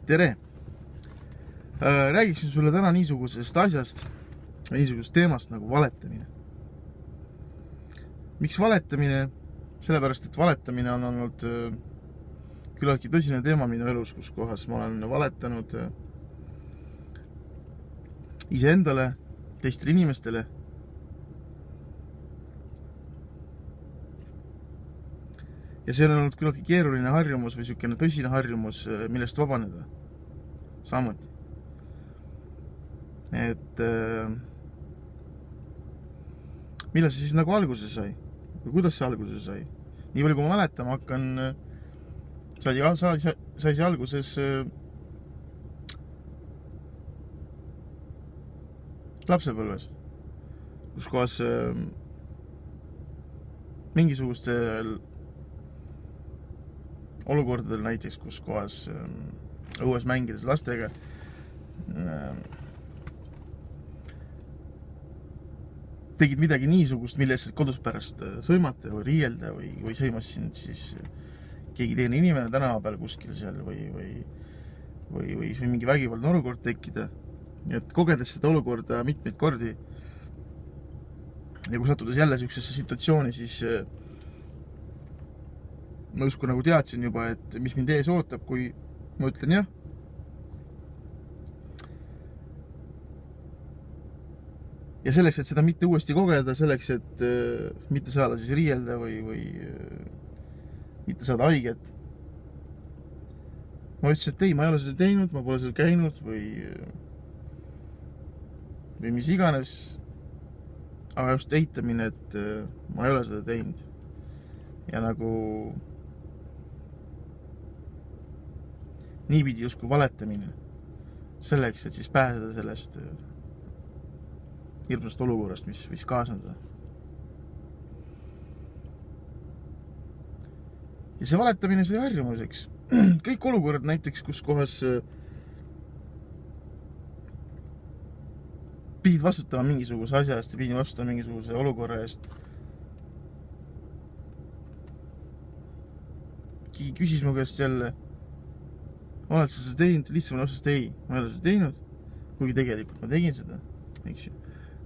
tere! Räägiksin sulle täna niisugusest asjast, niisugusest teemast nagu valetamine. Miks valetamine? Sellepärast, et valetamine on olnud küllaltki tõsine teema minu elus, kus kohas ma olen valetanud iseendale, teistele inimestele. Ja see on olnud küllaltki keeruline harjumus või niisugune tõsine harjumus, millest vabaneda. Samuti. Et millal see siis nagu alguse sai? Või kuidas see alguse sai? Nii palju kui ma mäletama hakkan, sai see alguses lapsepõlves, kus kohas mingisugustel olukordadel näiteks, kus kohas õues mängides lastega tegid midagi niisugust, mille eest kodus pärast sõimata või riielda või sõimas sind siis keegi teine inimene tänava peal kuskil seal või mingi vägivaldne olukord tekkida. Et kogedes seda olukorda mitmeid kordi ja kui sattudes jälle sellisesse situatsiooni, siis ma justkui nagu teadsin juba, et mis mind ees ootab, kui ma ütlen jah. Ja selleks, et seda mitte uuesti kogeda, selleks, et mitte saada siis riielda või mitte saada haiget. Ma ütlesin, et ei, ma ei ole seda teinud, ma pole seal käinud või mis iganes. Aga just eitamine, et ma ei ole seda teinud. Ja nagu niipidi justkui valetamine selleks, et siis pääseda sellest hirmsast olukorrast, mis võis kaasneda. Ja see valetamine sai harjumuseks. Kõik olukorrad näiteks, kus kohas pidid vastutama mingisuguse asja eest ja pidid vastutama mingisuguse olukorra eest. Keegi küsis mu käest jälle, oled sa seda teinud? Lihtsam vastas, ei, ma ei ole seda teinud, kuigi tegelikult ma tegin seda, eks ju.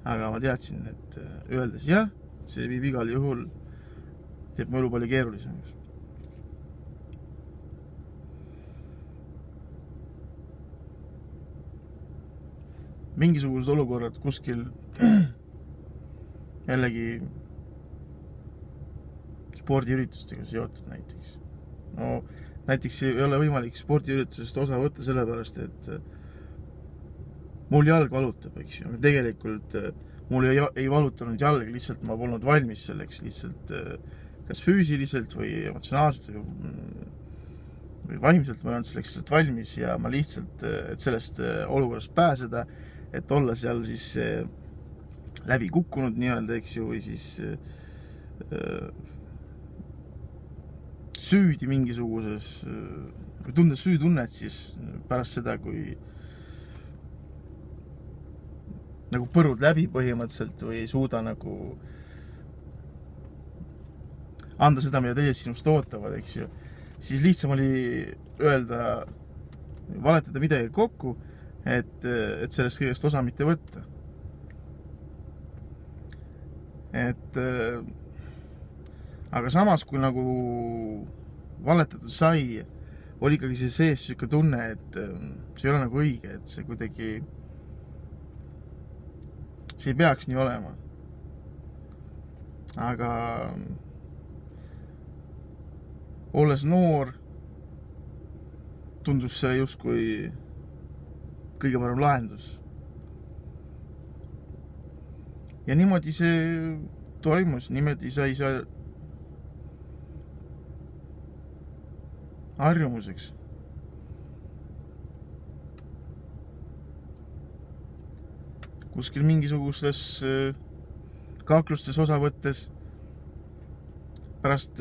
Aga ma teadsin, et öeldes jah, see viib igal juhul, teeb mu elu palju keerulisemaks. Mingisugused olukorrad kuskil jällegi spordiüritustega seotud näiteks. No näiteks ei ole võimalik spordiüritusest osa võtta sellepärast, et mul jalg valutab, eks ju. Tegelikult mul ei valutanud jalg, lihtsalt ma polnud valmis selleks lihtsalt kas füüsiliselt või emotsionaalselt või vaimselt ma ei olnud selleks lihtsalt valmis ja ma lihtsalt, et sellest olukorrast pääseda, et olla seal siis läbi kukkunud nii-öelda, eks ju, või siis süüdi mingisuguses, või tundes süütunnet siis pärast seda, kui nagu põrud läbi põhimõtteliselt või ei suuda nagu anda seda, mida teised sinust ootavad, eks ju. Siis lihtsam oli öelda, valetada midagi kokku, et sellest kõigest osa mitte võtta. Aga samas, kui nagu valetatud sai, oli ikkagi see sees selline tunne, et see ei ole nagu õige, et see kuidagi see ei peaks nii olema. Aga olles noor, tundus see justkui kõige parem lahendus. Ja niimoodi see toimus, niimoodi sai see harjumuseks. Kuskil mingisugustes kaaklustes osa võttes pärast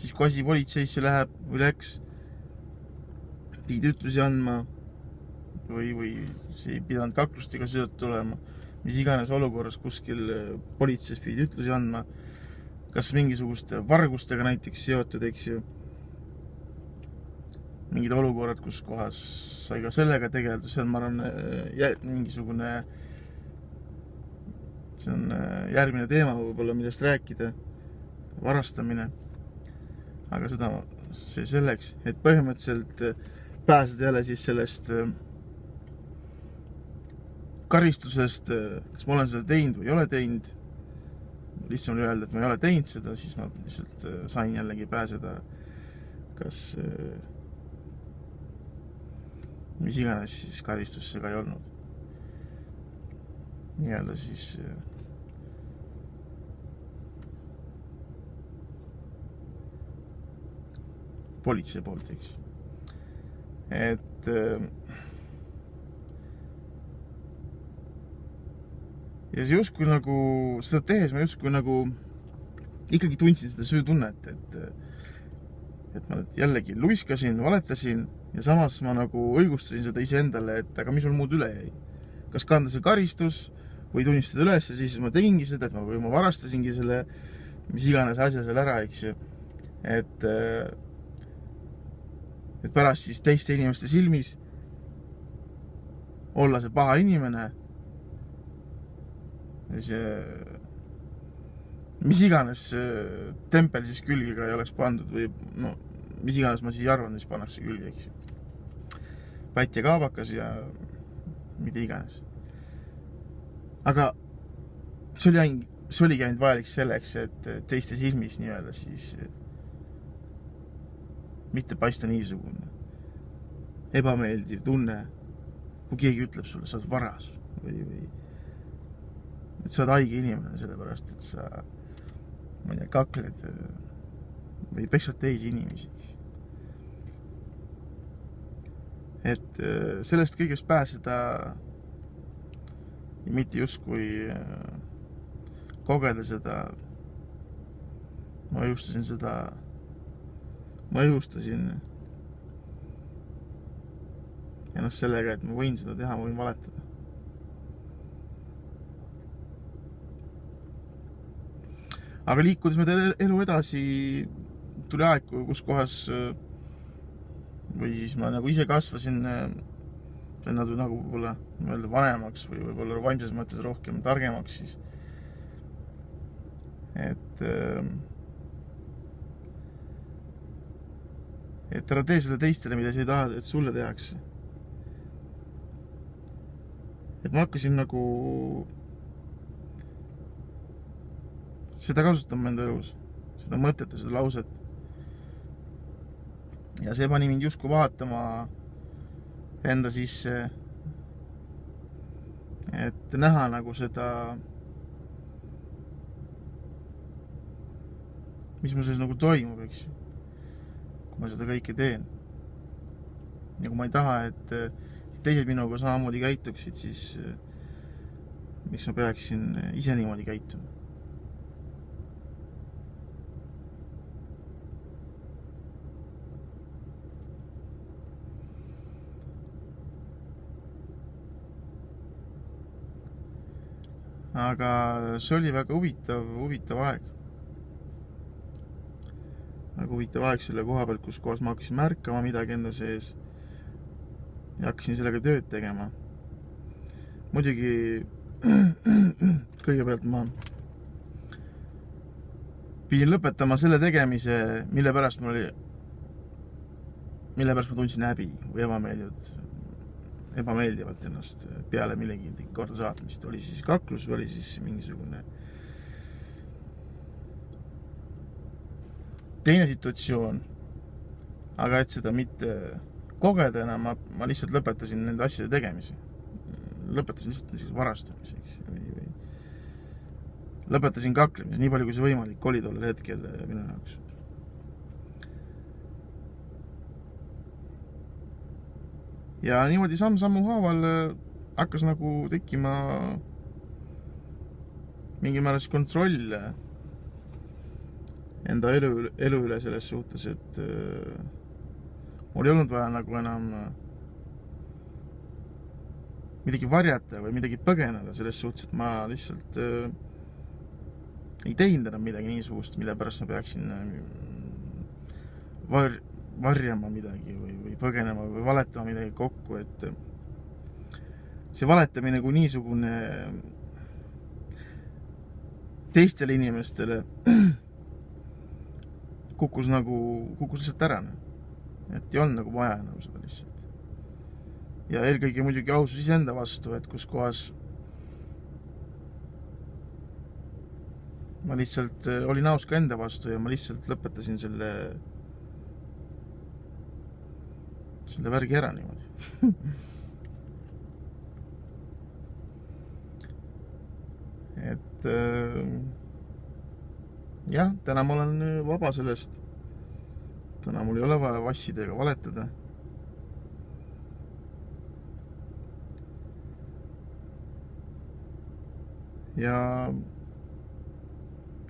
siis kui asi politseisse läheb või läks, pidid ütlusi andma või see ei pidanud kaklustega seotud olema, mis iganes olukorras kuskil politseis pidid ütlusi andma, kas mingisuguste vargustega näiteks seotud, eks ju, mingid olukorrad, kus kohas sai ka sellega tegeleda, seal ma arvan mingisugune, see on järgmine teema võib-olla, millest rääkida, varastamine, aga seda see selleks, et põhimõtteliselt pääseda jälle siis sellest karistusest, kas ma olen seda teinud või ei ole teinud, lihtsam oli öelda, et ma ei ole teinud seda, siis ma lihtsalt sain jällegi pääseda kas mis iganes siis karistus see ka ei olnud. Nii-öelda siis politsei poolt, eks. Et ja justkui nagu seda tehes ma justkui nagu ikkagi tundsin seda süütunnet, et ma jällegi luiskasin, valetasin ja samas ma nagu õigustasin seda iseendale, et aga mis mul muud üle jäi. Kas kanda see karistus või tunnistada üles ja siis ma tegingi seda, et ma varastasingi selle mis iganes asja seal ära, eks ju. Et pärast siis teiste inimeste silmis olla see paha inimene, mis iganes tempel siis külgiga ei oleks pandud või no, mis iganes ma siis arvan, mis pannakse külgi, eks ju. Pätt ja kaabakas ja mida iganes. Aga see oligi ainult vajalik selleks, et teiste silmis nii-öelda siis mitte paista niisugune ebameeldiv tunne, kui keegi ütleb sulle, sa oled varas või et sa oled haige inimene sellepärast, et sa ma ei tea, kakled või peksad teisi inimesi. Et sellest kõigest pääseda ja mitte justkui kogeda seda, ma õigustasin ennast sellega, et ma võin seda teha, ma võin valetada. Aga liikudes me elu edasi, tuli aeg, kus kohas või siis ma nagu ise kasvasin nagu võib-olla vanemaks või võib-olla vaimses mõttes rohkem targemaks siis. Et ära tee seda teistele, mida sa ei taha, et sulle tehakse. Et ma hakkasin nagu seda kasutama enda elus, seda mõtet ja seda lauset. Ja see pani mind justkui vaatama enda sisse, et näha nagu seda, mis mul selles nagu toimub, eks. Kui ma seda kõike teen. Ja kui ma ei taha, et teised minuga samamoodi käituksid, siis miks ma peaksin ise niimoodi käituma. Aga see oli väga huvitav aeg. Väga huvitav aeg selle koha pealt, kus kohas ma hakkasin märkama midagi enda sees ja hakkasin sellega tööd tegema. Muidugi kõigepealt ma pidin lõpetama selle tegemise, mille pärast ma tundsin häbi või ebameeldivalt ennast peale millegi korda saatmist. Oli siis kaklus või oli siis mingisugune teine situatsioon. Aga et seda mitte kogeda enam, ma lihtsalt lõpetasin nende asjade tegemise. Lõpetasin lihtsalt varastamise. Või lõpetasin kaklemise, nii palju kui see võimalik oli tollel hetkel minu jaoks. Ja niimoodi samm-sammu haaval hakkas nagu tekkima mingi määras kontroll enda elu üle selles suhtes, et mul ei olnud vaja nagu enam midagi varjata või midagi põgeneda selles suhtes, et ma lihtsalt ei teinud enam midagi niisugust, mille pärast ma peaksin varjama midagi või põgenema või valetama midagi kokku, et see valetamine kui niisugune teistele inimestele kukkus lihtsalt ära. Et ei olnud nagu vaja enam seda lihtsalt. Ja eelkõige muidugi ausus iseenda vastu, et kus kohas ma lihtsalt olin aus ka enda vastu ja ma lihtsalt lõpetasin selle värgi ära niimoodi. Et jah, täna ma olen vaba sellest. Täna mul ei ole vaja vassida ega valetada. Ja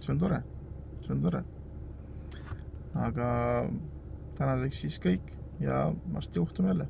see on tore. Aga tänaseks siis kõik ja varsti juhtume jälle.